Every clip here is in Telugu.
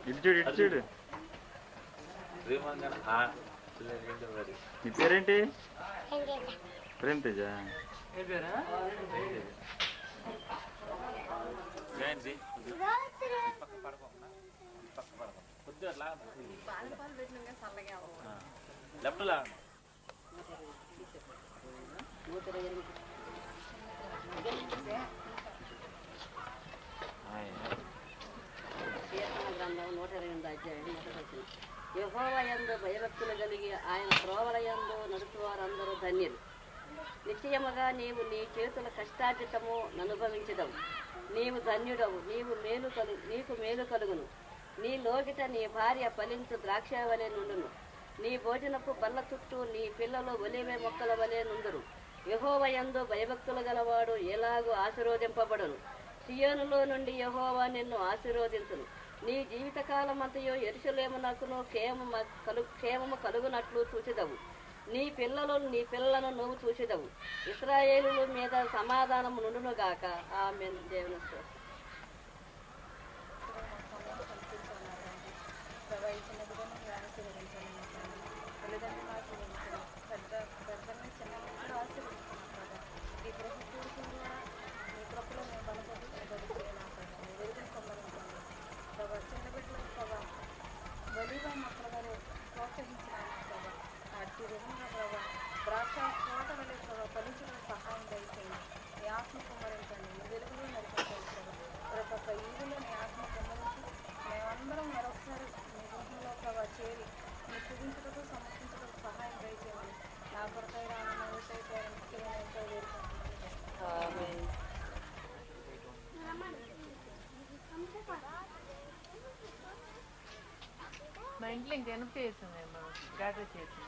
ఇటు చూడు నీ పేరేంటి? ప్రేమ్ తేజ. గ్రంథం 128 అధ్యాయం 1 యెహోవా యందు భయభక్తులు కలిగి ఆయన త్రోవల యందు నడుచువారందరూ ధన్యులు. నిశ్చయముగా నీవు నీ చేతుల కష్టార్జితము అనుభవించదవు. నీవు ధన్యుడవు, నీకు మేలు కలుగును. నీ లోగిట నీ భార్య ఫలించు ద్రాక్షవలె నుండును. నీ భోజనపు బల్ల చుట్టూ నీ పిల్లలు ఒలివే మొక్కల వలె నుందురు. యెహోవా యందు భయభక్తులు గలవాడు ఎలాగూ ఆశీర్వదింపబడును. సియోనులో నుండి యెహోవా నిన్ను ఆశీర్వదించును. నీ జీవితకాలమంతయు యెరూషలేమునకును క్షేమము కలుగునట్లు చూచెదవు. నీ పిల్లలను నువ్వు చూచెదవు. ఇశ్రాయేలుల మీద సమాధానము నుండునుగాక. ఆమేన్. దేవుని స్తోత్రం. మా ఇంట్లో ఇంకెనప చేస్తుంది గ్రాడ్యుయేట్ చేసింది.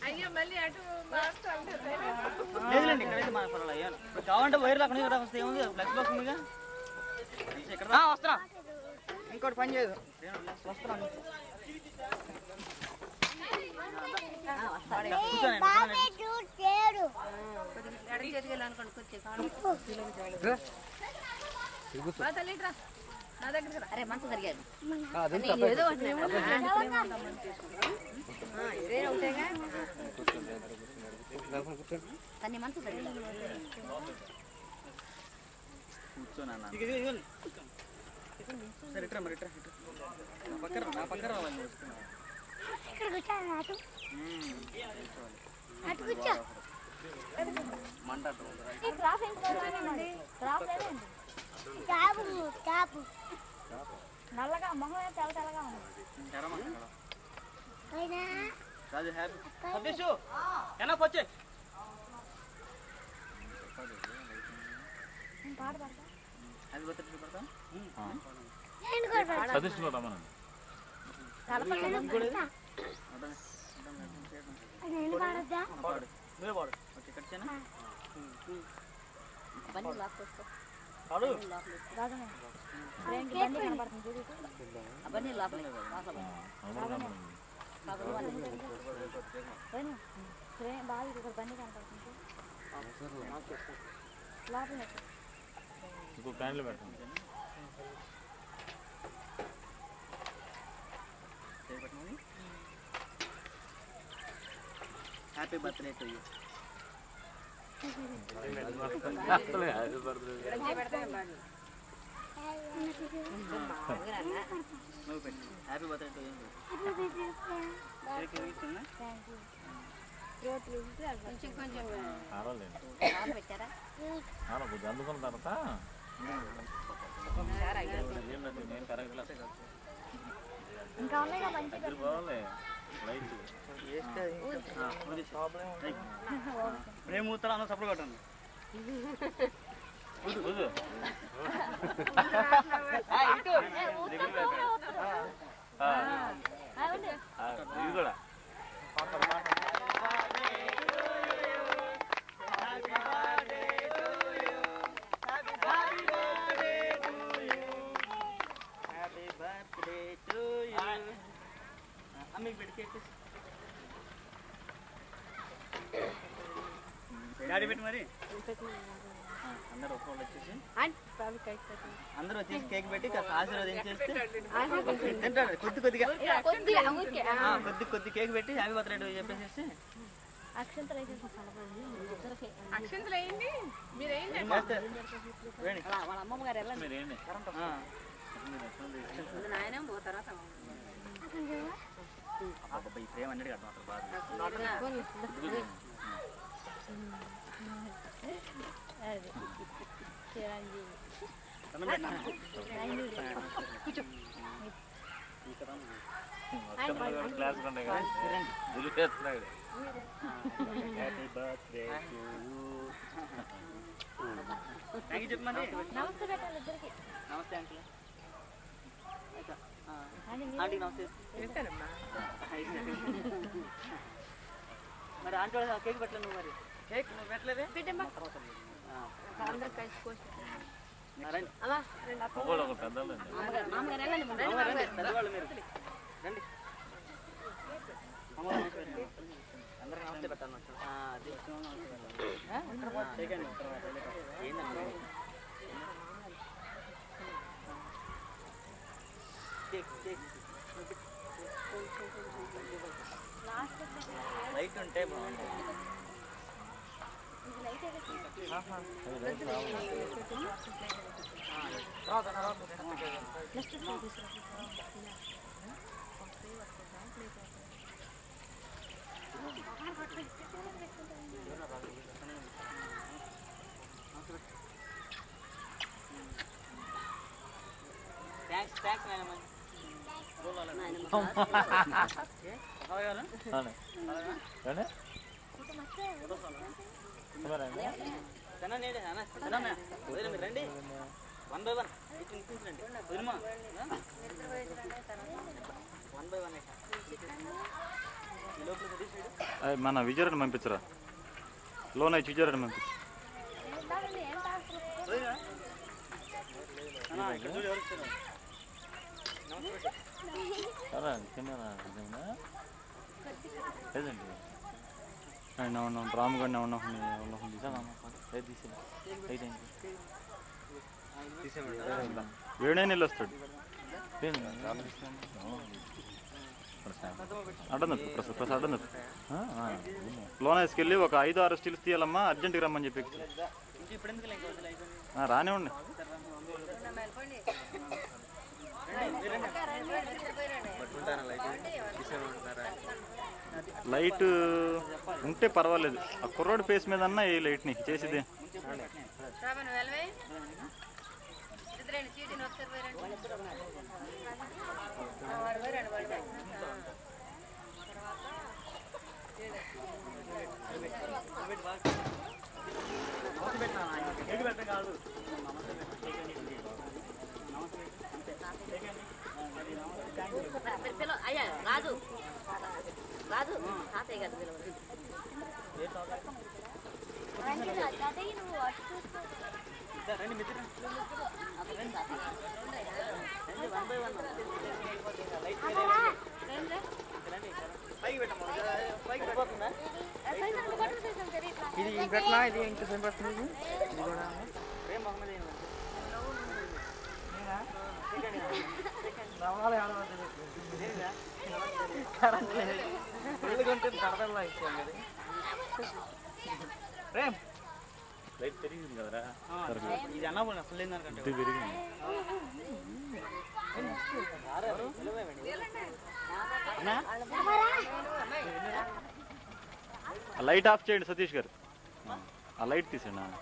అయ్యో మళ్ళీ అటు లేదులేండి, ఇక్కడైతే మన పర్వాలేదు. కావాలంటే వైర్లు అక్కడ వస్తే ఏముంది, ఫ్లెక్స్ బాక్స్ ఉందిగా. వస్తున్నా, ఇంకోటి పని చేయదు. వస్తున్నా అరే మంచి జరిగాడు. మంచి నా పక్కన రావాలి. నల్లగా మొహం తెల్ల తెల్లగా ఉంది. Happy birthday to you. Happy birthday to you. అందుకున్న తర్వాత ఇంకా ఉన్నాయి మంచిగా ప్రేమూతలు అన్న సపోర్ట్ కొట్టండి. ఇది కూడా గాడి పెట్టి మరి అందరూ ఒక వాళ్ళు వచ్చేసి అందరూ వచ్చేసి కేక్ పెట్టి ఆశీర్వదించేస్తే తింటాడు కొద్దిగా కొద్ది కేక్ పెట్టి హ్యాపీ బర్త్డే చెప్పేసి అక్షంతలు అక్షంతలు వేయండి మీరు వేయండి వాళ్ళ అమ్మమ్మ గారు వెళ్ళండి మీరేంటి నాయనే తర్వాత ఈ ప్రేమ అన్నిటి కదా అసలు బాగా క్లాస్ కొండే కదా దులిపేస్తున్నాడు థ్యాంక్ యూ చెప్పమండి నమస్తే పెట్టాలి ఇద్దరికి నమస్తే అంకుల్ ఆంటీ నమస్తే చేశారమ్మా మరి ఆంటీ వాళ్ళు కేక్ పెట్టలేదు నువ్వు మరి కేక్ నువ్వు పెట్టలేదే అందరూ కలిసిపోవచ్చు ఒకళ్ళు ఒక పెద్దలు మామగారు వెళ్ళండి పెద్దవాళ్ళు మీరు రండి అందరికి నమస్తే పెట్టాలి ఏంటండి లైట్ ఉంటే బాగుంటుంది థ్యాంక్స్ నాయనమ్మ రండి 1 by 1 ఇప్పించండి 1 by 1 ఈ లోపల మన విజయవాడ పంపించరా లోన్ అయితే విజయవాడ పంపించు రామగढ़ వేడైనా వస్తాడు అడ్డనొప్పి ప్రసాద్ అడ్డనొప్పి లోన్ వేసుకెళ్ళి ఒక 5-6 స్టీల్స్ తీయాలమ్మా అర్జెంట్గా రమ్మని చెప్పి రానివ్వండి లైట్ ఉంటే పర్వాలేదు ఆ కుర్రోడి ఫేస్ మీద అన్నా ఏ లైట్ని చేసేది అయ్యా రాజు రాజు తాతయ్య గారు ఇది పెట్టినా ఇది ఇంకా సేమ్ పడుతుంది ఇది కూడా లైట్ పెరిగింది కదరా ఇది అన్నా పోయిన అసలు లేదనుకంటే పెరిగింది లైట్ ఆఫ్ చేయండి సతీష్ గారు ఆ లైట్ తీసేయండి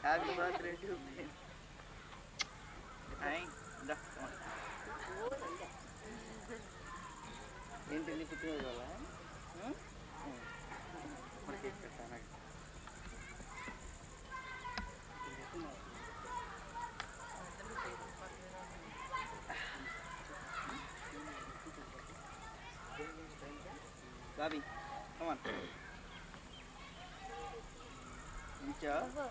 హ్యాపీ బర్త్డే టు ఏంటి నీ పుట్టినరోజు వల్ల Gabi, come on. వచ్చా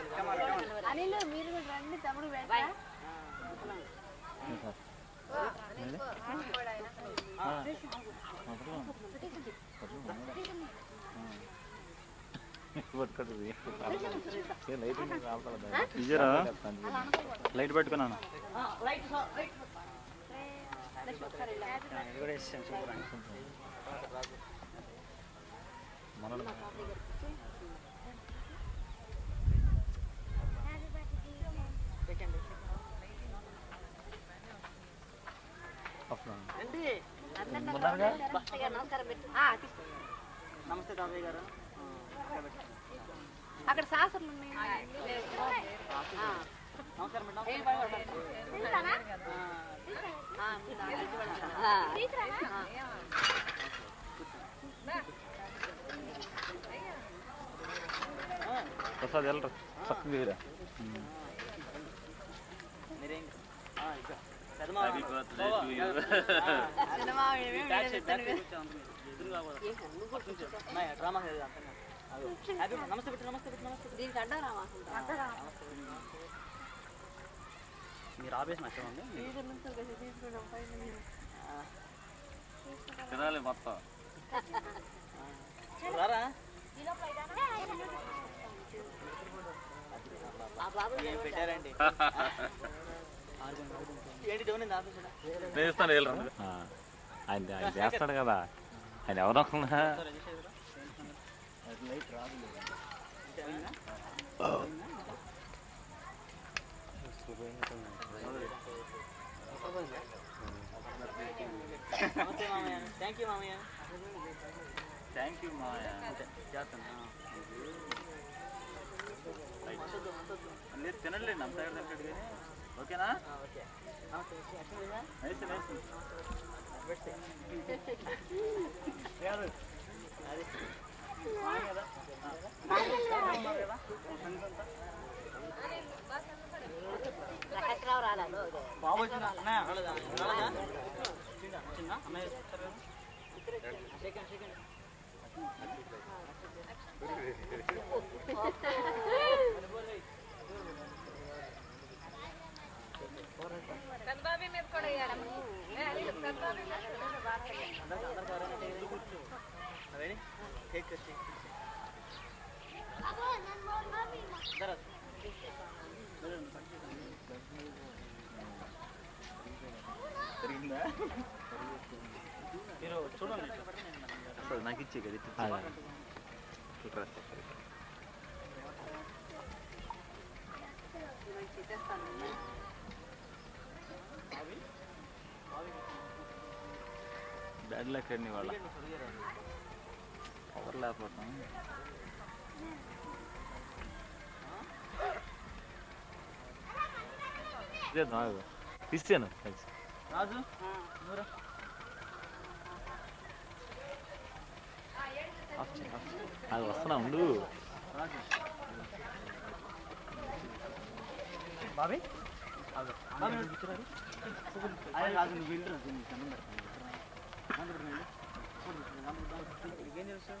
బాగా అనిల్ మీరు కూడా రండి తమ్ముడు పెడతా లైట్ పెట్టుకున్నాను నమస్తే తాతయ్య గారు అక్కడ శాస్త్రం ఉన్నాయి నమస్కారం మేడం ప్రసాద్ వెళ్ళరు చక్కగా మీరేం డ్రామా నమస్తే పెట్టు నమస్తే పెట్టు నమస్తే దీనికి అడ్డారామా మీరు ఆపేసిన అక్కడ ఉంది తినాలి మొత్తం రారా ఆ బాబు ఏం పెట్టారండి ఏంటి దేవుని ఆపేసాడా నేను ఇస్తాను వెళ్ళరు ఆయన ఆయన చేస్తాడు కదా ఆయన ఎవరనుకున్నా లైట్ రాదు నమస్తే మామయ్య థ్యాంక్ యూ మామయ్య థ్యాంక్ యూ మాయా చేస్తాను లేదు తినట్లేండి అంత తింటాడు కానీ ఓకేనా ఓకే నమస్తే నైస్ నైస్ అది ప్రకాశ్రావు రాలేదు బాబు వచ్చిందా చిన్న అమ్మాయి సెకండ్ చంద్రబాబు మీద కూడా రెడీ కేక్ కట్టి మీరు చూడండి నాకు ఇచ్చే కదా బ్యాడ్ లక్ అండి వాళ్ళ పవర్ లేకపోతాం తీసాను రాజు అది వస్తున్నా ఉండు బాబీ అదే రాజు నువ్వు వెళ్ళి రాజు నీకు అన్నం పెడతాను ఏం తెలుసు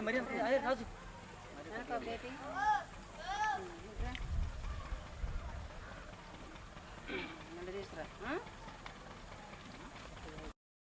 మరి అదే రాజు